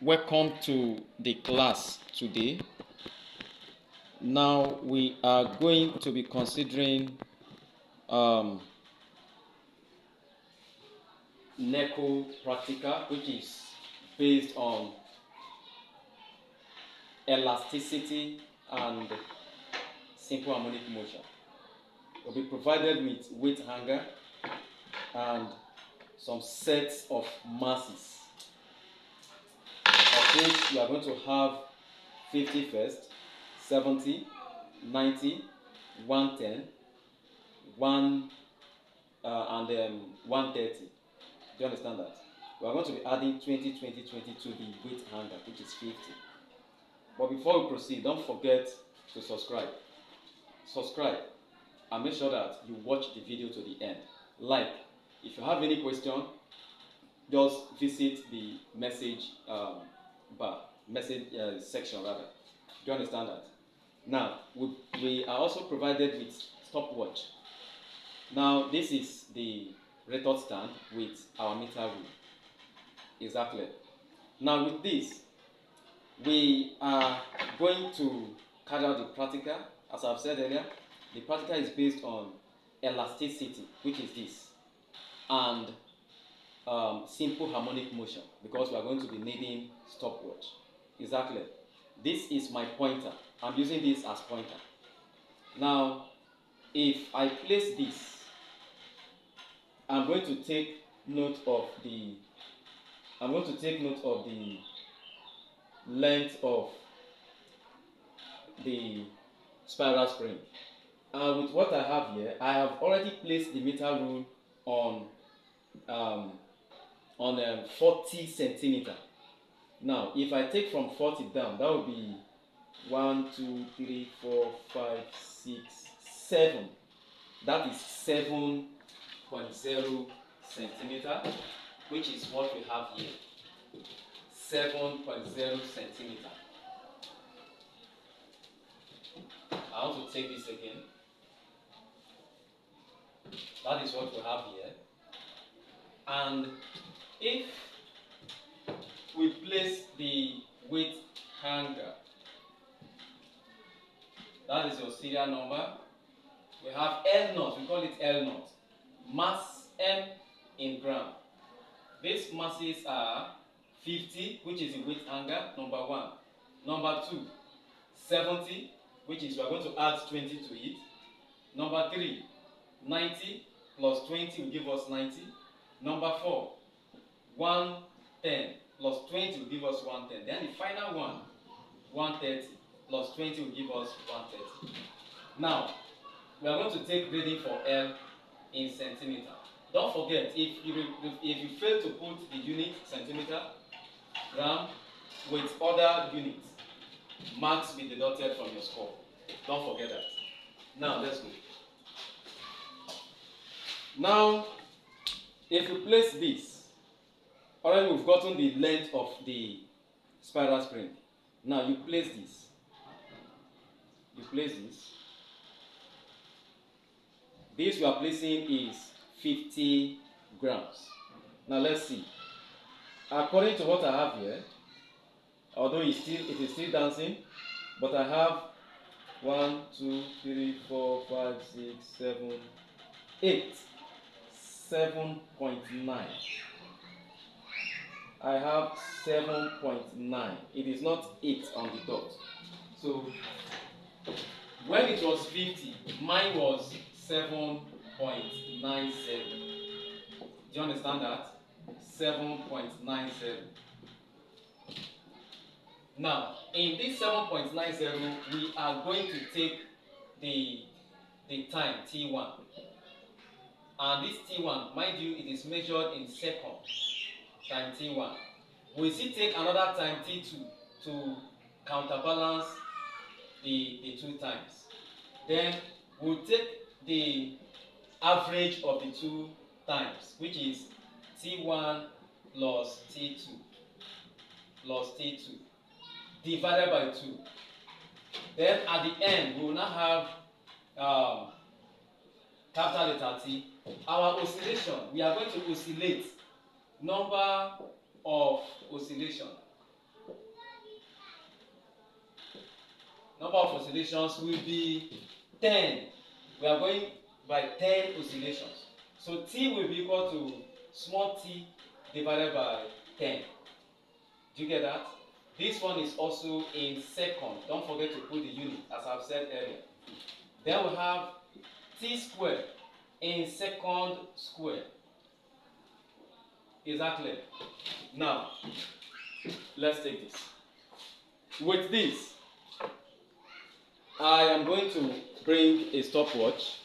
Welcome to the class today. Now we are going to be considering Neco practical, which is based on elasticity and simple harmonic motion. We'll be provided with weight hanger and some sets of masses, of which you are going to have 50 first, 70, 90, 110, 130. Do you understand that? We are going to be adding 20, 20, 20 to the weight hanger, which is 50. But before we proceed, don't forget to subscribe. Subscribe and make sure that you watch the video to the end. Like, if you have any question, just visit the message section rather. Do you understand that? Now, we are also provided with stopwatch. Now, this is the retort stand with our meter rule. Exactly. Now, with this, we are going to carry out the practical. As I've said earlier, the practical is based on elasticity, which is this, and simple harmonic motion, because we are going to be needing stopwatch. Exactly. This is my pointer. I'm using this as pointer. Now, if I place this, I'm going to take note of the length of the spiral spring. And with what I have here, I have already placed the meter rule on 40 centimeter. Now, if I take from 40 down, that would be 1, 2, 3, 4, 5, 6, 7. That is 7.0 centimeter, which is what we have here. 7.0 centimeter. I want to take this again. That is what we have here. And if we place the weight hanger, that is your serial number. We have L0, we call it L0. Mass M in gram. These masses are 50, which is the weight hanger, number 1. Number 2, 70, which is we are going to add 20 to it. Number 3, 90 plus 20 will give us 90. Number 4, 110 plus 20 will give us 110. Then the final one, 130 plus 20 will give us 130. Now, we are going to take reading for L in centimeter. Don't forget, if you fail to put the unit centimeter, gram, with other units, marks be deducted from your score. Don't forget that. Now, let's go. Now, if you place this, already we've gotten the length of the spiral spring. Now, you place this. You place this. This we are placing is 50 grams. Now, let's see. According to what I have here, although it is still dancing, but I have 1, 2, 3, 4, 5, 6, 7, 8, 7.9. I have 7.9. It is not 8 on the dot. So when it was 50, mine was 7.97. Do you understand that? 7.97. Now, in this 7.97, we are going to take the time, T1. And this T1, mind you, it is measured in seconds, time T1. We still take another time T2 to counterbalance the 2 times. Then we'll take the average of the 2 times, which is T1 plus T2 divided by 2. Then at the end, we will now have capital letter T. Our oscillation, we are going to oscillate. Number of oscillation. number of oscillations will be 10. We are going by 10 oscillations. So T will be equal to small t divided by 10. Do you get that? This one is also in second. Don't forget to put the unit, as I've said earlier. Then we have t squared in second square. Is that clear? Now, let's take this. With this, I am going to bring a stopwatch.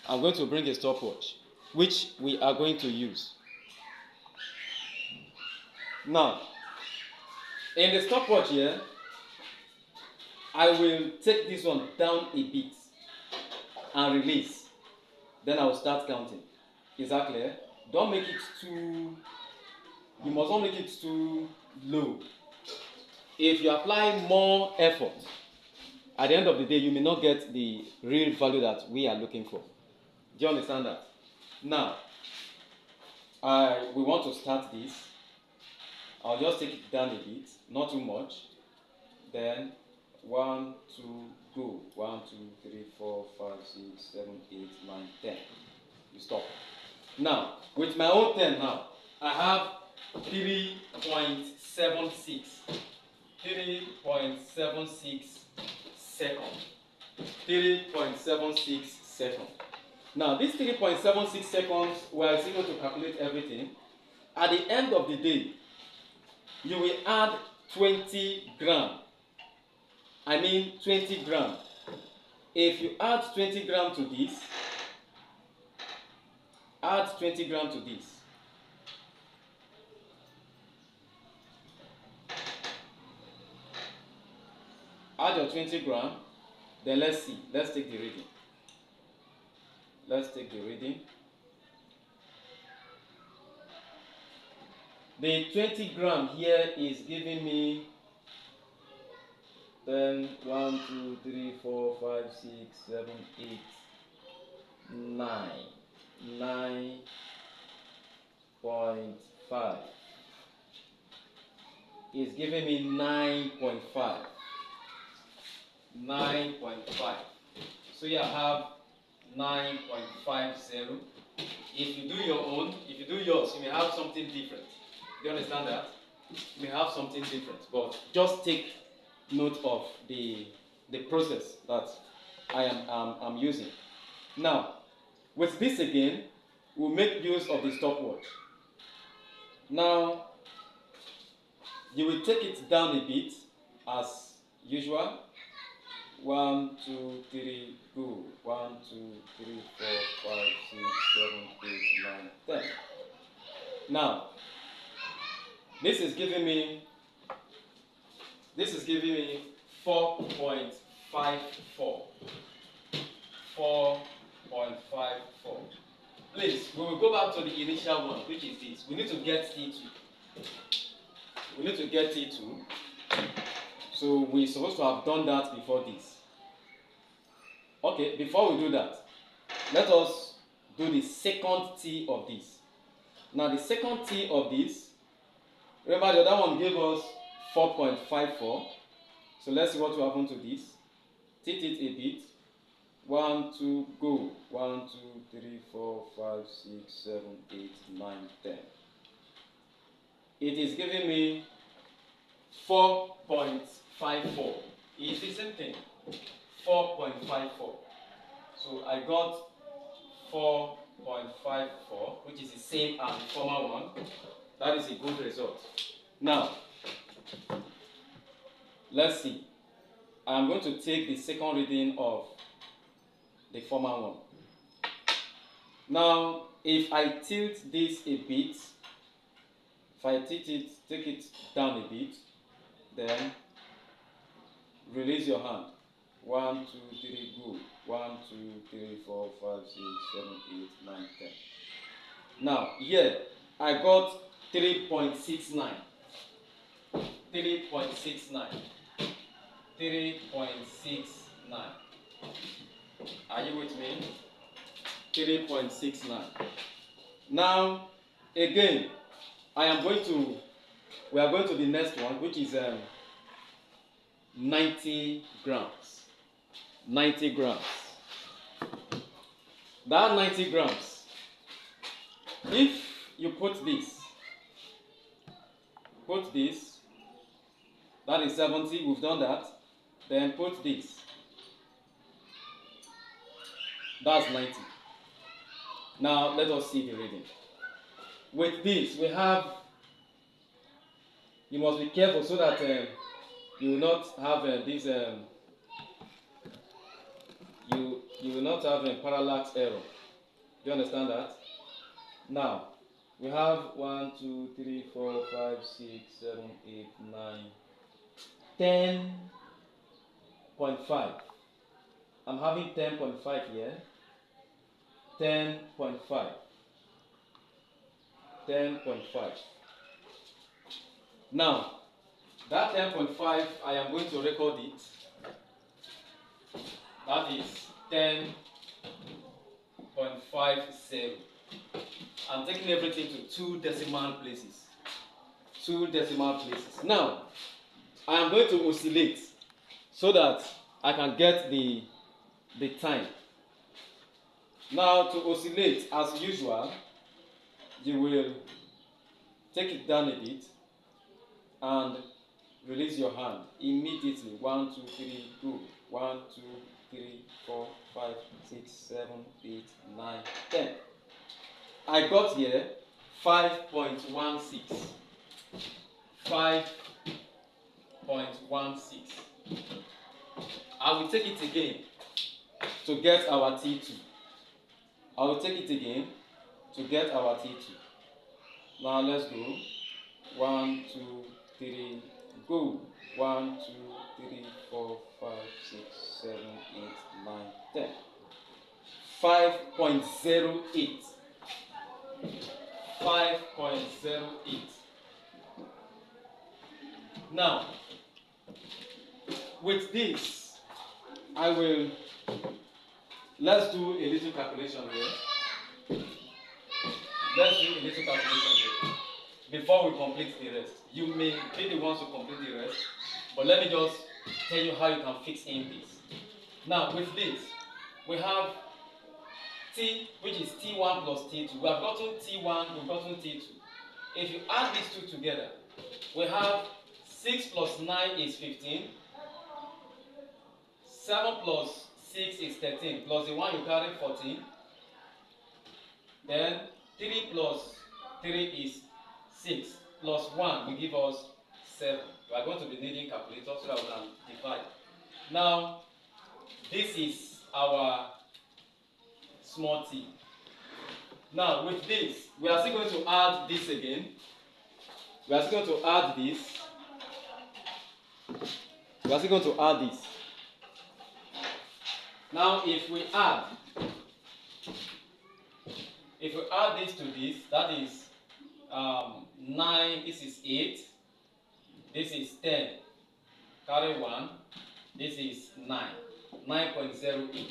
I'm going to bring a stopwatch, which we are going to use. Now, in the stopwatch here, I will take this one down a bit and release. Then I will start counting. Is that clear? Don't make it too, you must not make it too low. If you apply more effort, at the end of the day, you may not get the real value that we are looking for. Do you understand that? Now, we want to start this. I'll just take it down a bit, not too much. Then 1, 2, go. 1, 2, 3, 4, 5, 6, 7, 8, 9, 10. You stop. Now, with my own 10 now, I have 3.76. 3.76 seconds. 3.76 seconds. Now, this 3.76 seconds, we are able to calculate everything. At the end of the day, you will add 20 gram. I mean 20 gram. If you add 20 gram to this, add 20 gram to this. Add your 20 gram, then let's see. Let's take the reading. Let's take the reading. The 20 gram here is giving me then 1, 2, 3, 4, 5, 6, 7, 8, 9. 9.5 is giving me 9.5. 9.5. So you have 9.50. If you do your own, if you do yours, you may have something different. Do you understand that? You may have something different, but just take note of the process that I'm using. Now, with this again, we'll make use of the stopwatch. Now, you will take it down a bit as usual. 1, 2, 3, go. 1, 2, 3, 4, 5, 6, 7, 8, 9, 10. Now, this is giving me 4.54. 4.54. Please, we will go back to the initial one, which is this. We need to get T2. We need to get T2. So we're supposed to have done that before this. Okay, before we do that, let us do the second T of this. Now the second T of this, remember the other one gave us 4.54. So let's see what will happen to this. Take it a bit. 1, 2, go. 1, 2, 3, 4, 5, 6, 7, 8, 9, 10. It is giving me 4.54. It's the same thing. 4.54. So I got 4.54, which is the same as the former one. That is a good result. Now, let's see. I'm going to take the second reading of the former one. Now, if I tilt this a bit, if I take it down a bit, then release your hand. 1, 2, 3, go. 1, 2, 3, 4, 5, 6, 7, 8, 9, 10. Now, here, I got 3.69. 3.69. 3.69. Are you with me? 3.69. Now, again, we are going to the next one, which is 90 grams. 90 grams. That 90 grams, if you put this, that is 70, we've done that. Then put this, that's 90. Now let us see the reading. With this, we have, you must be careful so that you will not have this, you will not have a parallax error. Do you understand that? Now, we have 1, 2, 3, 4, 5, 6, 7, 8, 9, 10.5. I'm having 10.5 here. 10.5. 10.5. Now, that 10.5, I am going to record it. That is 10.50. I'm taking everything to 2 decimal places. 2 decimal places. Now, I am going to oscillate so that I can get the time. Now, to oscillate, as usual, you will take it down a bit and release your hand immediately. 1, 2, 3, go. 1, 2, 3, 4, 5, 6, 7, 8, 9, 10. I got here 5.16. 5.16. I will take it again to get our T2. I will take it again to get our T2. Now let's go. 1, 2, 3, go. 1, 2, 3, 4, 5, 6, 7, 8, 9, 10. 5.08. 5.08. Now, with this, let's do a little calculation here. Let's do a little calculation here before we complete the rest. You may be the ones who complete the rest, but let me just tell you how you can fix in this. Now, with this, we have T, which is T1 plus T2. We have gotten T1, we've gotten T2. If you add these two together, we have 6 plus 9 is 15. 7 plus 6 is 13. Plus the one you carry, 14. Then 3 plus 3 is 6. Plus 1 will give us 7. We are going to be needing calculator so that we can divide. Now, this is our small t. Now, with this, we are still going to add this again. We are still going to add this. We are still going to add this. Now, if we add this to this, that is 9, this is 8, this is 10, carry 1, this is 9, 9.08.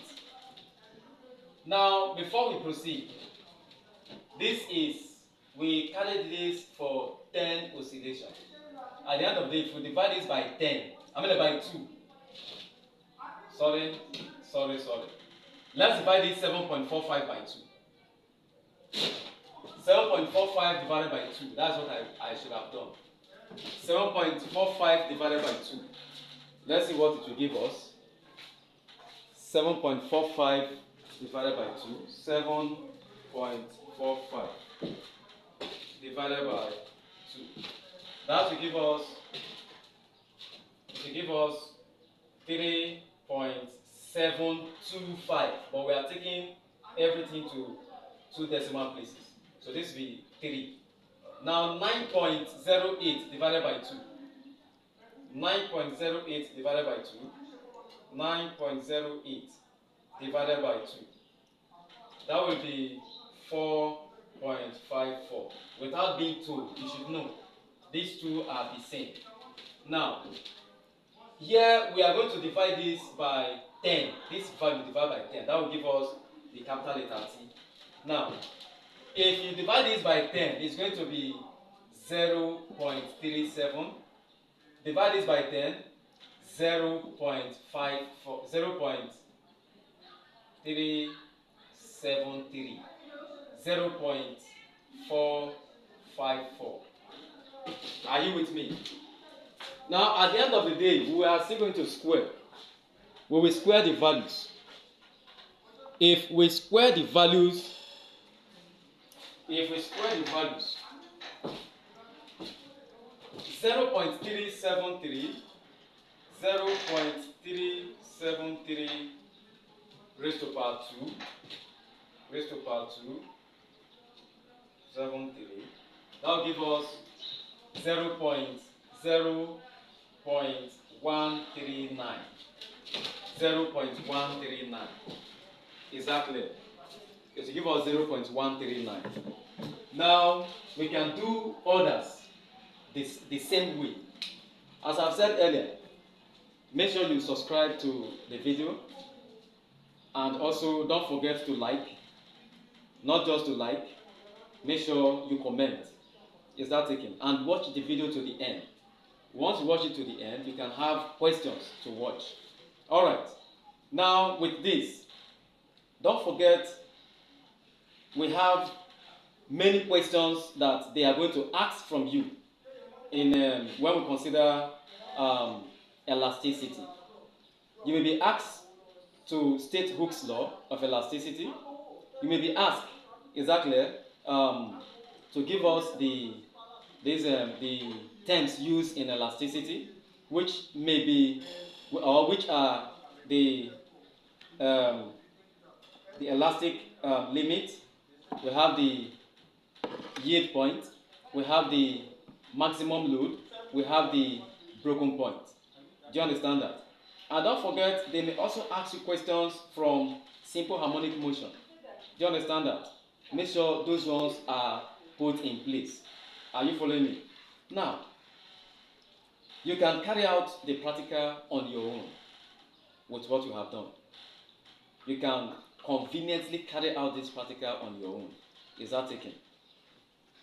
Now, before we proceed, we carried this for 10 oscillations. At the end of the day, if we divide this by 10, by 2. Sorry. Let's divide this 7.45 by 2. 7.45 divided by 2. That's what I should have done. 7.45 divided by 2. Let's see what it will give us. 7.45 divided by 2. 7.45 divided by 2. That will give us 3.725. But we are taking everything to 2 decimal places. So this will be 3. Now 9.08 divided by 2. 9.08 divided by 2. 9.08 divided by 2. That will be 4.54. Without being told, you should know these two are the same. Now, here we are going to divide this by 10. This value divided by 10. That will give us the capital letter T. Now, if you divide this by 10, it's going to be 0.37. Divide this by 10, 0.54, 0.373, 0.454. Are you with me? Now, at the end of the day, we are still going to square. We will square the values. If we square the values, 0.373, 0.373 raised to power 2, 73, that will give us 0.139. 0.139. Exactly. It will give us 0.139. Now we can do others the same way. As I've said earlier, make sure you subscribe to the video, and also don't forget to like. Not just to like, make sure you comment. Is that taken? And watch the video to the end. Once you watch it to the end, you can have questions to watch. Alright, now with this, don't forget we have many questions that they are going to ask from you in when we consider elasticity. You may be asked to state Hooke's law of elasticity. You may be asked exactly to give us the terms used in elasticity, which may be or which are the elastic limit. We have the yield point, we have the maximum load, we have the broken point. Do you understand that? And don't forget, they may also ask you questions from simple harmonic motion. Do you understand that? Make sure those ones are put in place. Are you following me? Now, you can carry out the practical on your own with what you have done. You can conveniently carry out this practical on your own. Is that taken?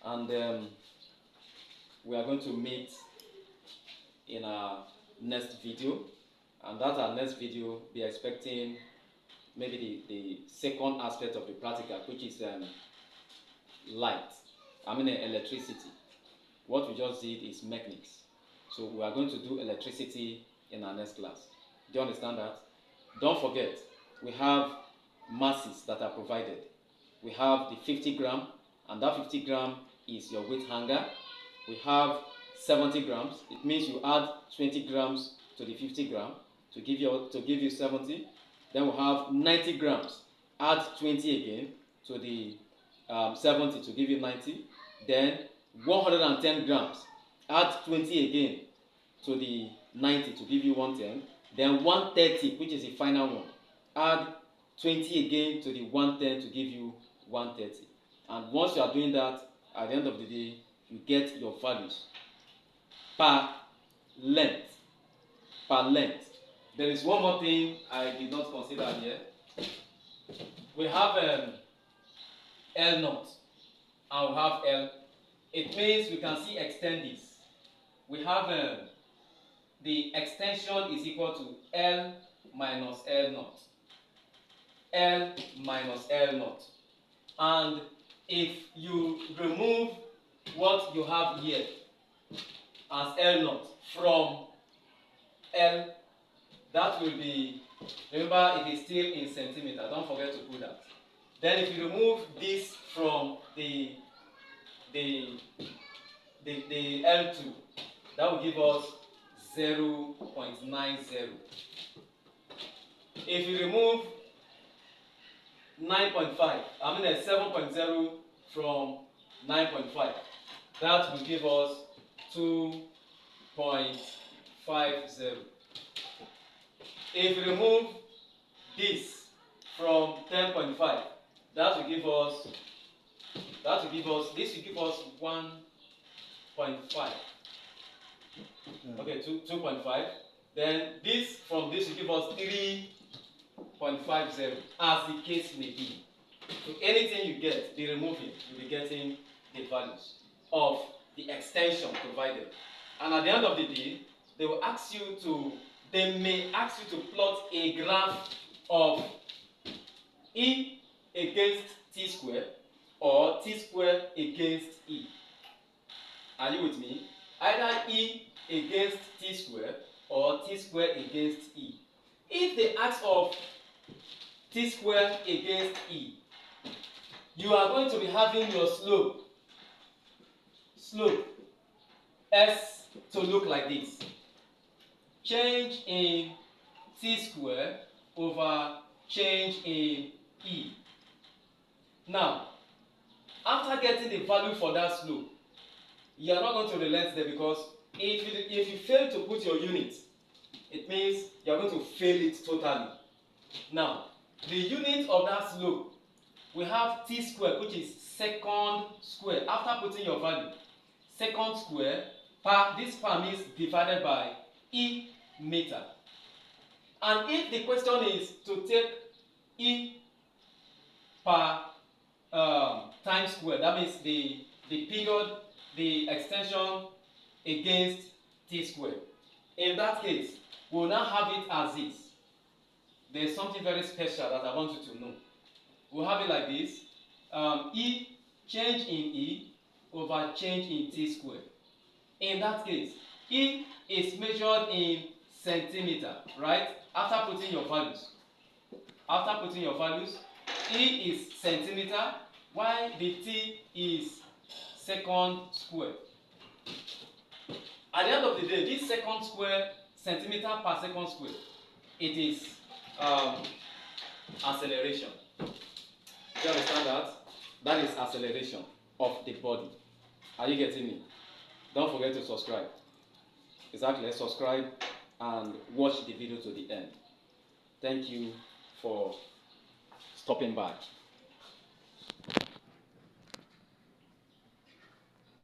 And we are going to meet in our next video, and that's our next video. Be expecting maybe the second aspect of the practical, which is electricity. What we just did is mechanics, so we are going to do electricity in our next class. Do you understand that? Don't forget, we have masses that are provided. We have the 50 gram, and that 50 gram is your weight hanger. We have 70 grams. It means you add 20 grams to the 50 gram to give you 70. Then we have 90 grams. Add 20 again to the 70 to give you 90. Then 110 grams. Add 20 again to the 90 to give you 110. Then 130, which is the final one. Add 20 again to the 110 to give you 130. And once you are doing that, at the end of the day, you get your values per length. There is one more thing I did not consider here. We have L naught and we have L. It means we can see extend this. We have the extension is equal to L minus L naught. L minus L naught. And if you remove what you have here as L naught from L, that will be, remember it is still in centimeter, don't forget to put that. Then if you remove this from the L2, that will give us 0.90. If you remove 7.0 from 9.5, that will give us 2.50. If you remove this from 10.5, this will give us 1.5. Okay, 2.5. Then this will give us 3.50, as the case may be. So anything you get, be removing, you'll be getting the values of the extension provided. And at the end of the day, they will ask you to they may ask you to plot a graph of E against T square or T square against E. Are you with me? Either E against T square or T square against E. If they ask of T square against E, you are going to be having your slope S to look like this. Change in T square over change in E. Now, after getting the value for that slope, you are not going to relent there, because if you fail to put your unit, it means you are going to fail it totally. Now, the unit of that slope, we have T square, which is second square. After putting your value, second square per, this per means divided by E meter. And if the question is to take E per time square, that means the period, the extension against T square. In that case, we will now have it as this. There is something very special that I want you to know. We'll have it like this. E, change in E over change in T square. In that case, E is measured in centimeter, right? After putting your values. E is centimeter, while the T is second square. At the end of the day, this second square, centimeter per second square, it is acceleration. Do you understand that? That is acceleration of the body. Are you getting me? Don't forget to subscribe. Exactly, subscribe and watch the video to the end. Thank you for stopping by.